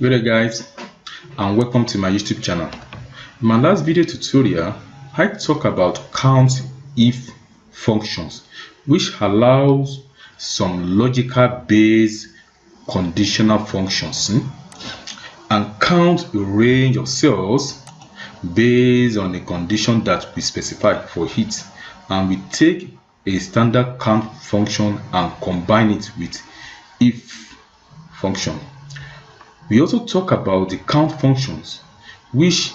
Good day guys, and welcome to my YouTube channel. In my last video tutorial, I talk about count if functions, which allows some logical based conditional functions and count a range of cells based on a condition that we specify for it, and we take a standard count function and combine it with if function. We also talk about the count functions, which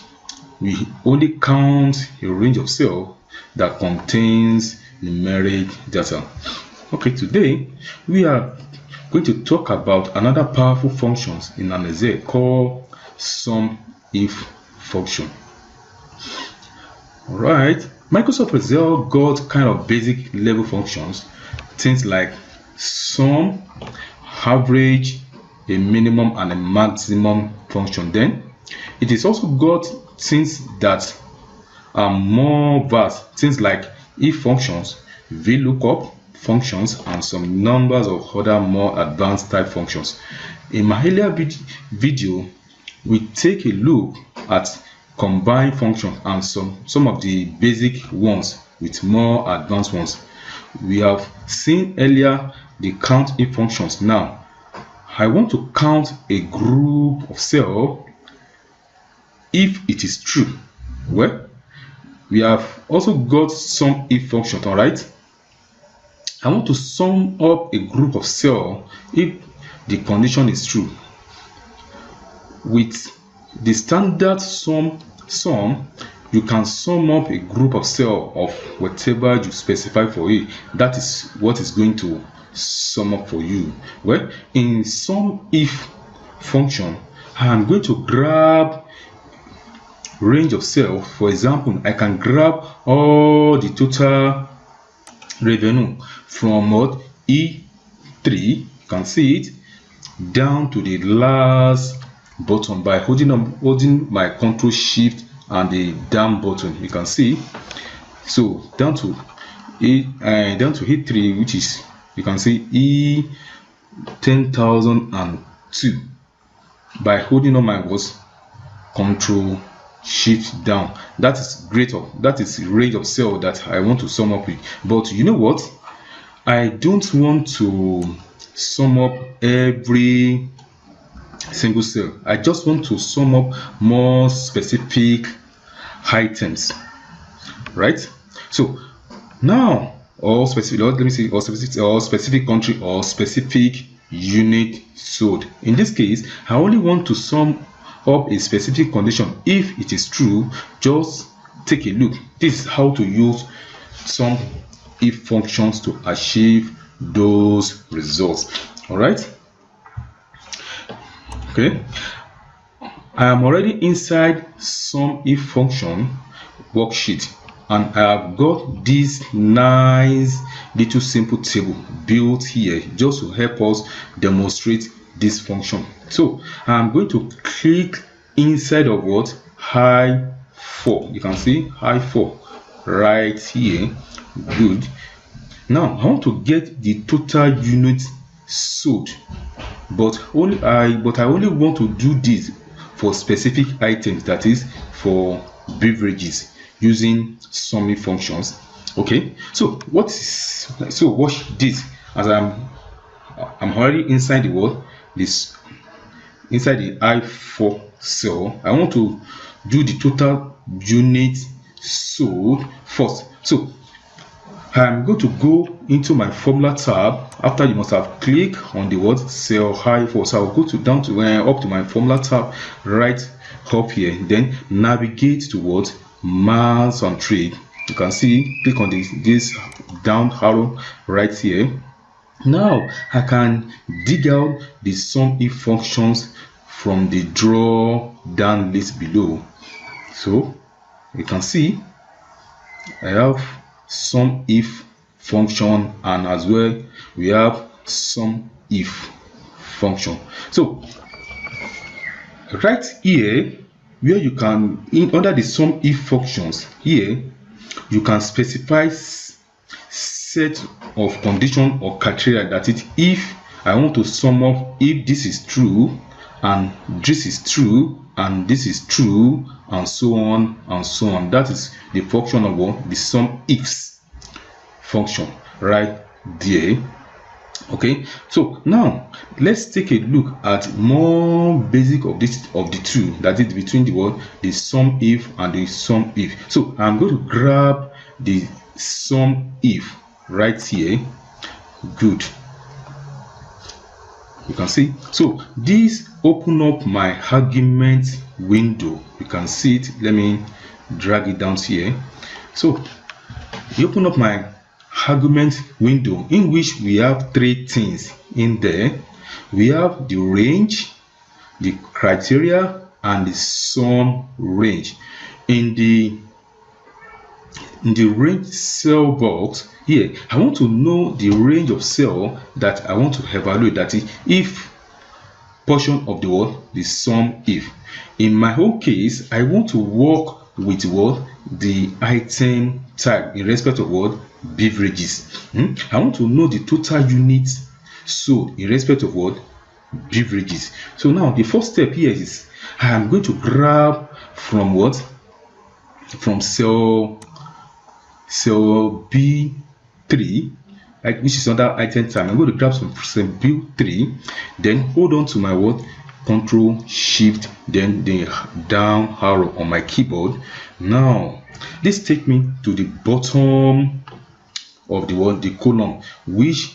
we only count a range of cells that contains numeric data. Okay, today we are going to talk about another powerful functions in an Excel called sum if function. Alright, Microsoft Excel got kind of basic level functions, things like sum, average, a minimum and a maximum function. Then it is also got things that are more vast, things like if functions, VLOOKUP functions, and some numbers of other more advanced type functions. In my earlier video, we take a look at combined functions and some of the basic ones with more advanced ones. We have seen earlier the count if functions. Now I want to count a group of cells if it is true. Well, we have also got sum if function. All right, I want to sum up a group of cells if the condition is true. With the standard sum, you can sum up a group of cells of whatever you specify for it. That is what is going to sum up for you. Well, in sum if function, I am going to grab range of cells. For example, I can grab all the total revenue from what E3, you can see it, down to the last button by holding my Control Shift and the down button. You can see, so down to E3, which is, you can see, E10,002 by holding on my Control Shift down. That is that is the range of cell that I want to sum up with. But you know what, I don't want to sum up every single cell. I just want to sum up more specific items, right? So now, or specific, let me say, or specific country or specific unit sold. In this case, I only want to sum up a specific condition if it is true. Just take a look. This is how to use sum if functions to achieve those results. All right. Okay, I am already inside sum if function worksheet, and I have got this nice little simple table built here just to help us demonstrate this function. So I am going to click inside of what I4. You can see I4 right here. Good. Now I want to get the total units sold, but I only want to do this for specific items, that is for beverages, using sum if functions. Okay, so watch this. As I'm already inside the word, this inside the I4 cell, I want to do the total units sold first. So I'm going to go into my formula tab. After, you must have clicked on the word cell I4. So I'll go down to up to my formula tab right up here, then navigate towards mass and trade. You can see, click on this down arrow right here. Now I can dig out the sum if functions from the draw down list below. So you can see I have sum if function, and as well we have sum if function. So right here, where you can, under the sum if functions here, you can specify set of condition or criteria, that is, if I want to sum up if this is true, and this is true, and this is true, and so on and so on. That is the function of what? The sum ifs function right there. Okay, so now let's take a look at more basic of this of the two, that is between the what? The sum if and the sum if. So I'm going to grab the sum if right here. Good. You can see, so this open up my argument window. You can see it. Let me drag it down here. So you open up my argument window, in which we have three things in there. We have the range, the criteria, and the sum range. In the range cell box here, I want to know the range of cell that I want to evaluate, that is if portion of the what? The sum if. In my whole case, I want to work with what? The item type in respect of what? Beverages. I want to know the total units sold in respect of what? Beverages. So now the first step here is I am going to grab from what? From cell B3, which is under item type. I'm going to grab some cell B3, then hold on to my what? Control Shift, then the down arrow on my keyboard. Now this take me to the bottom of the what? The column, which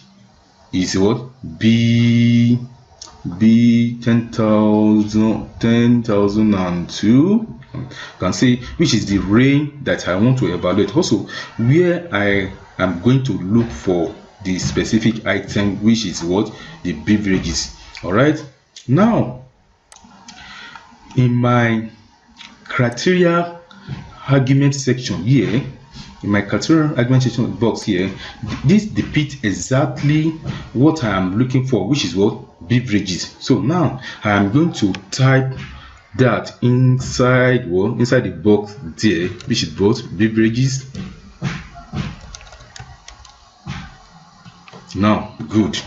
is what? B 10,002. You can see, which is the range that I want to evaluate. Also, where I am going to look for the specific item, which is what? The beverages. All right. Now, in my criteria argument section here, in my criteria argument section box here, this depicts exactly what I am looking for, which is what? Beverages. So now I am going to type that inside the box there, which is both beverages. Now, good.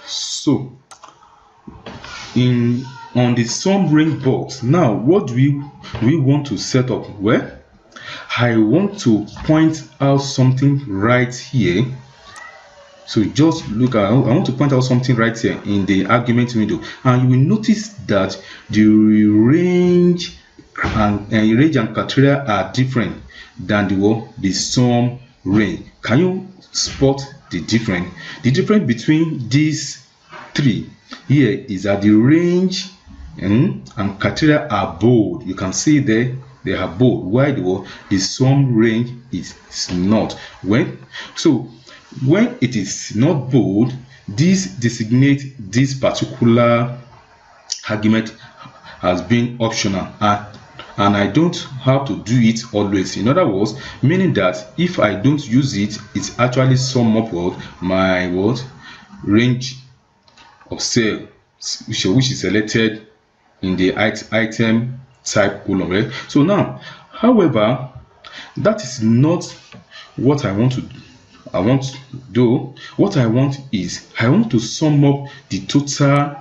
So on the sum range box, now what do we want to set up? Well, I want to point out something right here. So just look at, I want to point out something right here in the argument window, and you will notice that the range and criteria are different than the sum range. Can you spot the difference? The difference between these three here is that the range and criteria are bold. You can see there they are bold, while the sum range is not. When it is not bold, this designates this particular argument as being optional, and I don't have to do it always. In other words, meaning that if I don't use it, it's actually sum up my range of cell, which is selected in the item type column. Right? So now, however, that is not what I want to do. What I want is, I want to sum up the total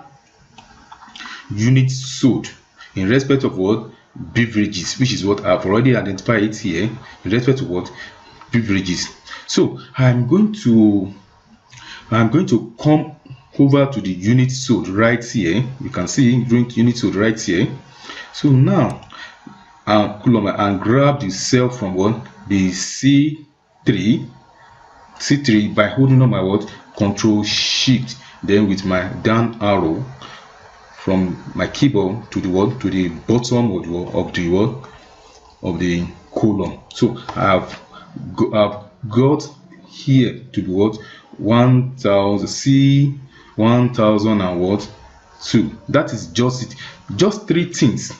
units sold in respect of what? Beverages, which is what I've already identified it here in respect to what? Beverages. So I'm going to come over to the units sold right here. You can see units sold right here. So now column and grab the cell from what? The C3 by holding on my Control Shift, then with my down arrow from my keyboard to the bottom of the column. So I've got here to the 1000 C 1002. That is just it. Just three things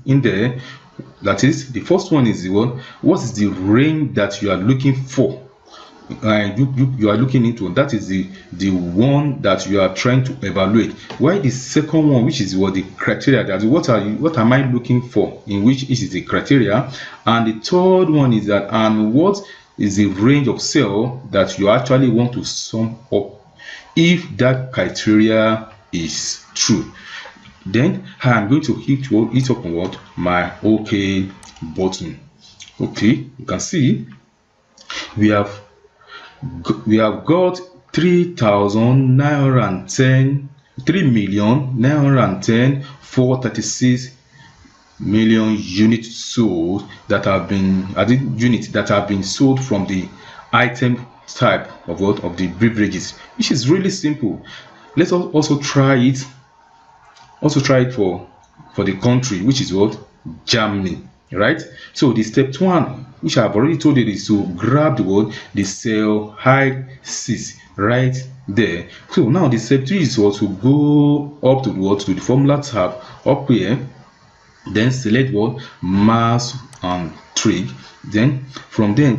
in there. That is, the first one is what is the range that you are looking for, you are looking into. That is the one that you are trying to evaluate. Why the second one, which is the criteria, that what am I looking for, in which is the criteria. And the third one is that, and what is the range of cell that you actually want to sum up if that criteria is true. Then I'm going to hit up on what? My OK button. Okay, you can see we have got 3,910,436 million units sold that have been units that have been sold from the item type of what? Of the beverages, which is really simple. Let's also try it. For the country, which is what? Germany, right? So the step 1, which I've already told you, is to grab the word, the cell HID6 right there. So now the step 2 is what? To go up to the what? To the formula tab up here, then select what? Mass and trig. Then from there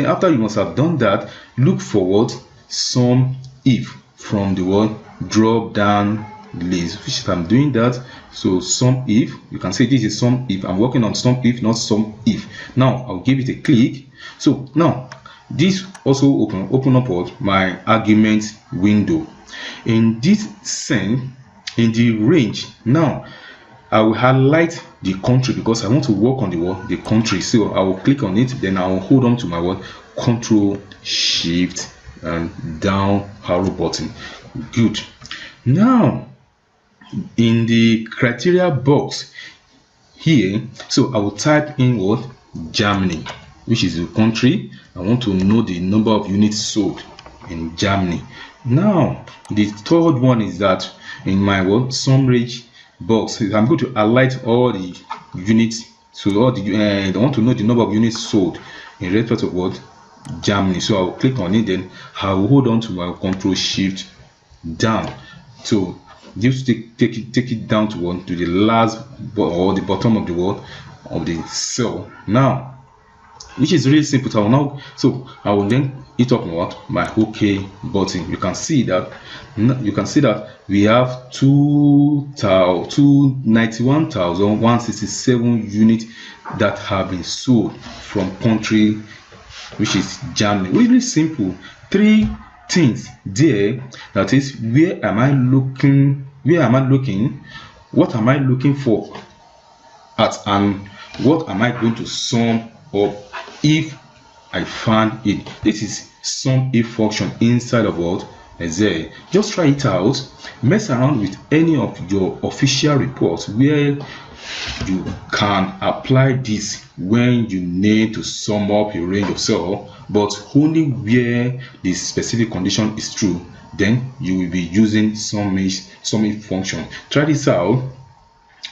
after you must have done that, look for what? Sum if from the word drop down list, which I'm doing that. So sum if, you can say this is sum if. I'm working on sum if, not sum if. Now I'll give it a click. So now this also open up what? My argument window. In this sense, in the range, now I will highlight the country because I want to work on the country. So I will click on it, then I will hold on to my Control Shift and down arrow button. Good. Now in the criteria box here, so I will type in what? Germany, which is the country. I want to know the number of units sold in Germany. Now the third one is that in my sum range box, I'm going to highlight all the units. So all the I want to know the number of units sold in respect of what? Germany. So I will click on it, then I will hold on to my Control Shift down. So just take it down to to the last or the bottom of the word of the cell. Now, which is really simple. So I will then hit up what? My OK button. You can see that we have 291,167 units that have been sold from country, which is Germany. Really simple. 3 things there. That is, where am I looking? What am I looking for at, and what am I going to sum up if I find it? This is sum if function inside of what? Excel. Just try it out. Mess around with any of your official reports where you can apply this when you need to sum up a range of cells, but only where the specific condition is true. Then you will be using sum if function. Try this out.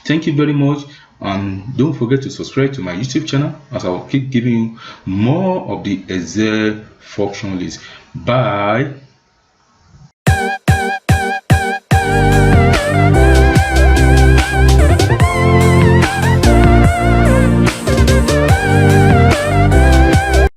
Thank you very much, and don't forget to subscribe to my YouTube channel, as I will keep giving you more of the Excel function list. Bye.